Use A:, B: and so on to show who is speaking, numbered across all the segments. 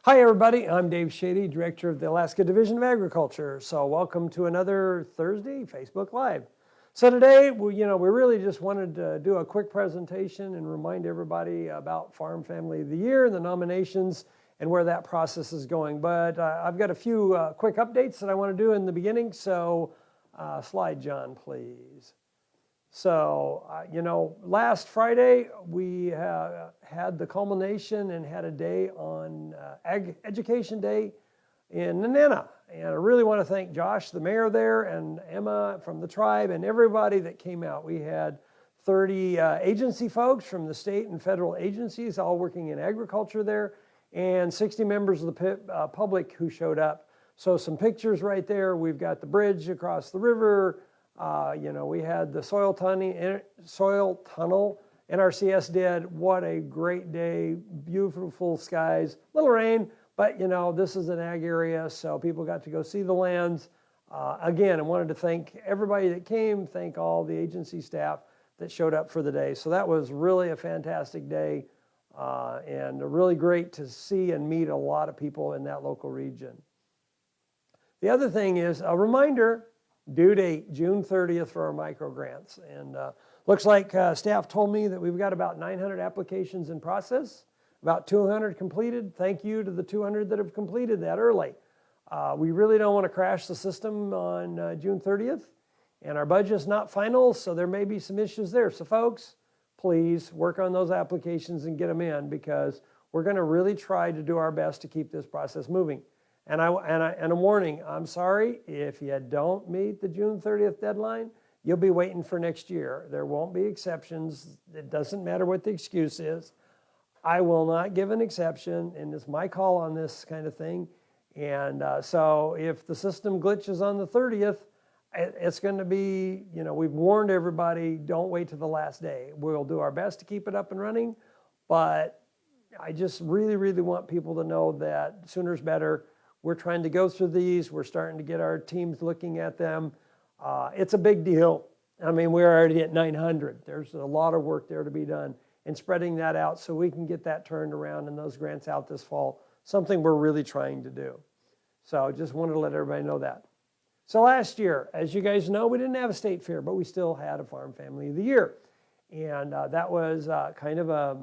A: Hi everybody, I'm Dave Shady, Director of the Alaska Division of Agriculture. So welcome to another Thursday Facebook Live. So today, we really just wanted to do a quick presentation and remind everybody about Farm Family of the Year and the nominations and where that process is going. But I've got a few quick updates that I want to do in the beginning. So slide, John, please. So, last Friday we had the culmination and had a day on Ag Education Day in Nenana. And I really want to thank Josh, the mayor there, and Emma from the tribe, and everybody that came out. We had 30 agency folks from the state and federal agencies all working in agriculture there, and 60 members of the public who showed up. So some pictures right there. We've got the bridge across the river. We had the soil tunnel, NRCS did. What a great day, beautiful skies, little rain, but this is an ag area, so people got to go see the lands. Again, I wanted to thank everybody that came, thank all the agency staff that showed up for the day. So that was really a fantastic day and really great to see and meet a lot of people in that local region. The other thing is a reminder, due date, June 30th for our micro grants. And looks like staff told me that we've got about 900 applications in process, about 200 completed. Thank you to the 200 that have completed that early. We really don't want to crash the system on June 30th. And our budget's not final, so there may be some issues there. So folks, please work on those applications and get them in, because we're going to really try to do our best to keep this process moving. And a warning, I'm sorry, if you don't meet the June 30th deadline, you'll be waiting for next year. There won't be exceptions. It doesn't matter what the excuse is. I will not give an exception, and it's my call on this kind of thing. And so if the system glitches on the 30th, it's going to be, we've warned everybody, don't wait to the last day. We'll do our best to keep it up and running, but I just really, really want people to know that sooner's better. We're trying to go through these. We're starting to get our teams looking at them. It's a big deal. I mean, we're already at 900. There's a lot of work there to be done, and spreading that out so we can get that turned around and those grants out this fall, something we're really trying to do. So just wanted to let everybody know that. So last year, as you guys know, we didn't have a state fair, but we still had a Farm Family of the Year. And that was kind of a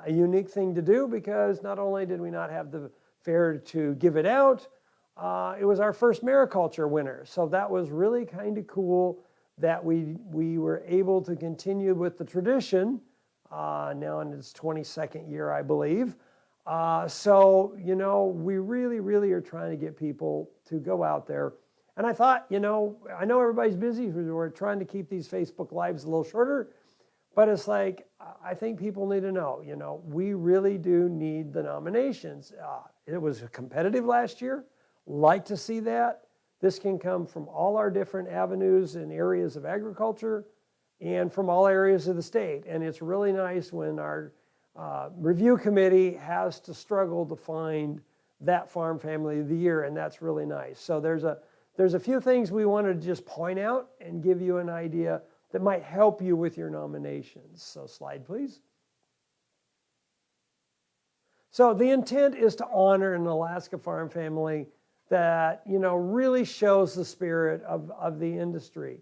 A: unique thing to do, because not only did we not have the fair to give it out, it was our first mariculture winner. So that was really kind of cool that we were able to continue with the tradition, now in its 22nd year, I believe. We really, really are trying to get people to go out there. And I thought, I know everybody's busy. We're trying to keep these Facebook Lives a little shorter. But it's like, I think people need to know, we really do need the nominations. It was competitive last year. Like to see that. This can come from all our different avenues and areas of agriculture and from all areas of the state. And it's really nice when our review committee has to struggle to find that Farm Family of the Year, and that's really nice. So there's a few things we want to just point out and give you an idea that might help you with your nominations. So slide, please. So the intent is to honor an Alaska farm family that, really shows the spirit of the industry.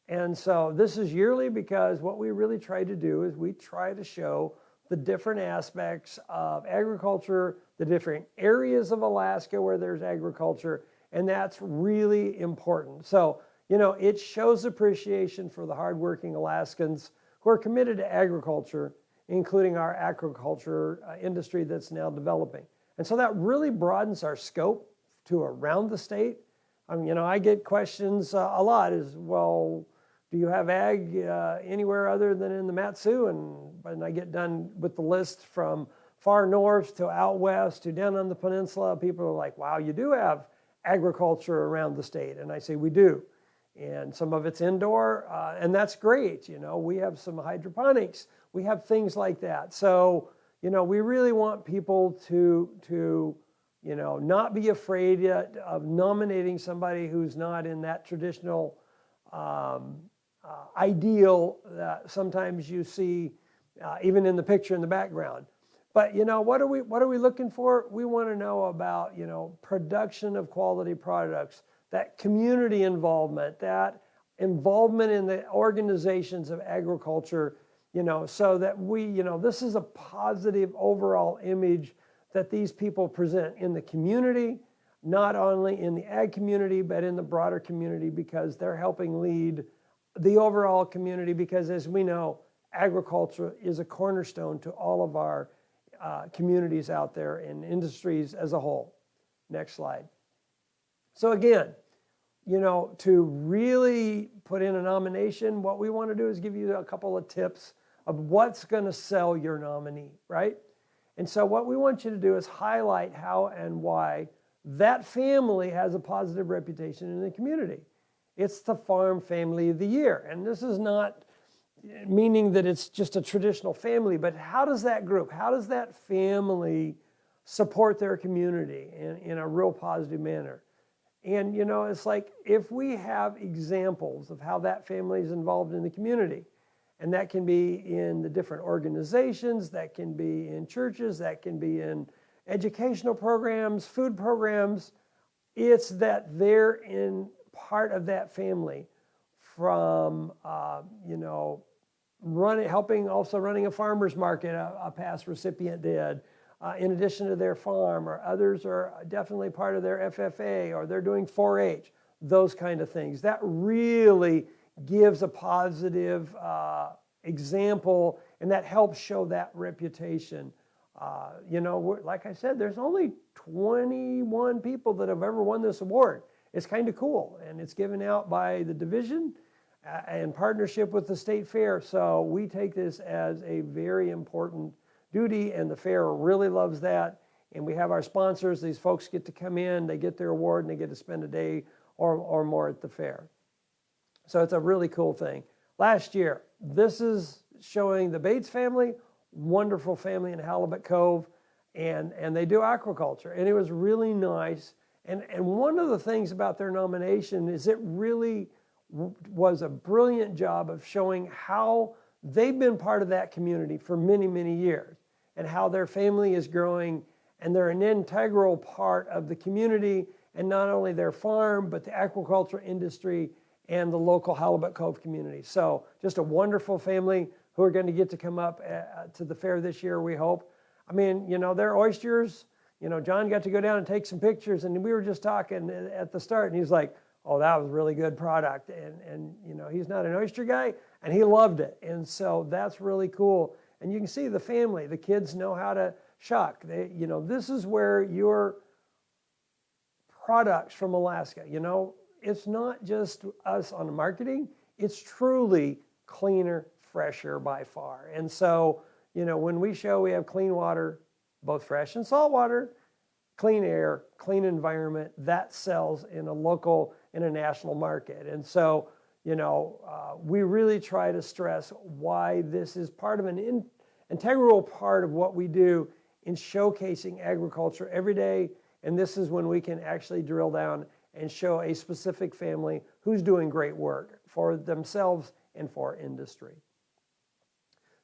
A: And so this is yearly, because what we really try to do is we try to show the different aspects of agriculture, the different areas of Alaska where there's agriculture, and that's really important. So, it shows appreciation for the hardworking Alaskans who are committed to agriculture, including our aquaculture industry that's now developing. And so that really broadens our scope to around the state. I get questions a lot is, well, do you have ag anywhere other than in the Mat-Su? And I get done with the list from far north to out west to down on the peninsula. People are like, wow, you do have agriculture around the state. And I say, we do. And some of it's indoor, and that's great. We have some hydroponics. We have things like that. So, we really want people to not be afraid of nominating somebody who's not in that traditional ideal that sometimes you see even in the picture in the background. But what are we looking for? We want to know about production of quality products, that community involvement, that involvement in the organizations of agriculture, so that this is a positive overall image that these people present in the community, not only in the ag community, but in the broader community, because they're helping lead the overall community, because as we know, agriculture is a cornerstone to all of our communities out there and industries as a whole. Next slide. So again, to really put in a nomination, what we want to do is give you a couple of tips of what's going to sell your nominee, right? And so what we want you to do is highlight how and why that family has a positive reputation in the community. It's the Farm Family of the Year. And this is not meaning that it's just a traditional family, but how does that group, how does that family support their community in a real positive manner? And it's like, if we have examples of how that family is involved in the community, and that can be in the different organizations, that can be in churches, that can be in educational programs, food programs, it's that they're in part of that family from, running a farmer's market, a past recipient did, in addition to their farm, or others are definitely part of their FFA, or they're doing 4-H, those kind of things. That really gives a positive example, and that helps show that reputation. Like I said, there's only 21 people that have ever won this award. It's kind of cool, and it's given out by the division in partnership with the state fair. So we take this as a very important duty, and the fair really loves that. And we have our sponsors. These folks get to come in, they get their award, and they get to spend a day or more at the fair. So it's a really cool thing. Last year, this is showing the Bates family, wonderful family in Halibut Cove, and they do aquaculture. And it was really nice. And one of the things about their nomination is it really was a brilliant job of showing how they've been part of that community for many, many years, and how their family is growing, and they're an integral part of the community, and not only their farm, but the aquaculture industry and the local Halibut Cove community. So just a wonderful family who are going to get to come up to the fair this year, we hope. I mean, their oysters, John got to go down and take some pictures, and we were just talking at the start, and he's like, oh, that was a really good product. And he's not an oyster guy, and he loved it. And so that's really cool. And you can see the family, the kids know how to shuck. This is where your products from Alaska, it's not just us on the marketing, it's truly cleaner, fresher by far. And so, when we show we have clean water, both fresh and salt water, clean air, clean environment, that sells in a local and a national market. And so, we really try to stress why this is part of an integral part of what we do in showcasing agriculture every day. And this is when we can actually drill down and show a specific family who's doing great work for themselves and for industry.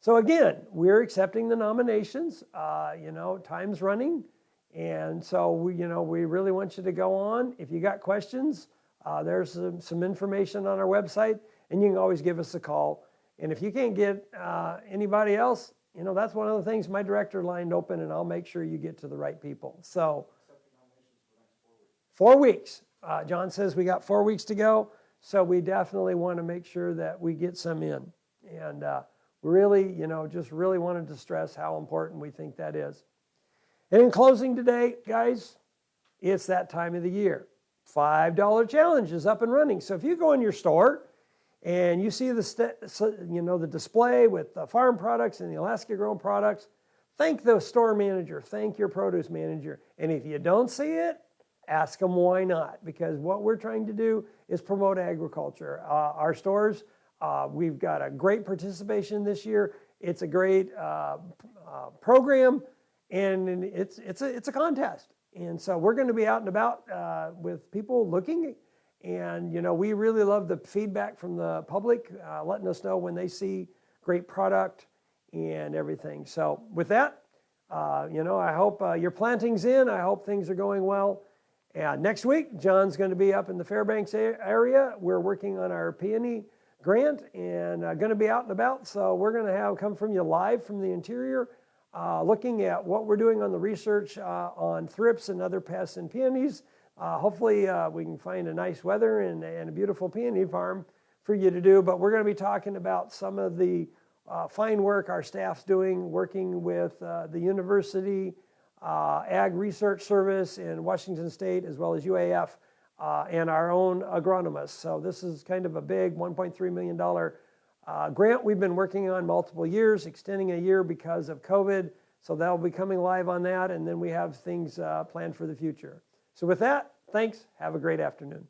A: So again, we're accepting the nominations. Time's running. And so we really want you to go on. If you got questions, there's some information on our website, and you can always give us a call. And if you can't get anybody else, that's one of the things, my director lined open, and I'll make sure you get to the right people. So 4 weeks. John says we got 4 weeks to go, so we definitely want to make sure that we get some in. And really, just really wanted to stress how important we think that is. And in closing today, guys, it's that time of the year. $5 challenge is up and running. So if you go in your store and you see the display with the farm products and the Alaska grown products, thank the store manager, thank your produce manager. And if you don't see it, ask them why not, because what we're trying to do is promote agriculture. Our stores, we've got a great participation this year. It's a great program, and it's a contest. And so we're going to be out and about with people looking, and we really love the feedback from the public, letting us know when they see great product and everything. So with that, I hope your planting's in. I hope things are going well. And next week, John's going to be up in the Fairbanks area. We're working on our peony grant and going to be out and about. So we're going to come from you live from the interior, looking at what we're doing on the research on thrips and other pests and peonies. Hopefully we can find a nice weather and a beautiful peony farm for you to do. But we're going to be talking about some of the fine work our staff's doing, working with the university, Ag Research Service in Washington State, as well as UAF, and our own agronomists. So this is kind of a big $1.3 million grant we've been working on multiple years, extending a year because of COVID. So that'll be coming live on that, and then we have things planned for the future. So with that, thanks. Have a great afternoon.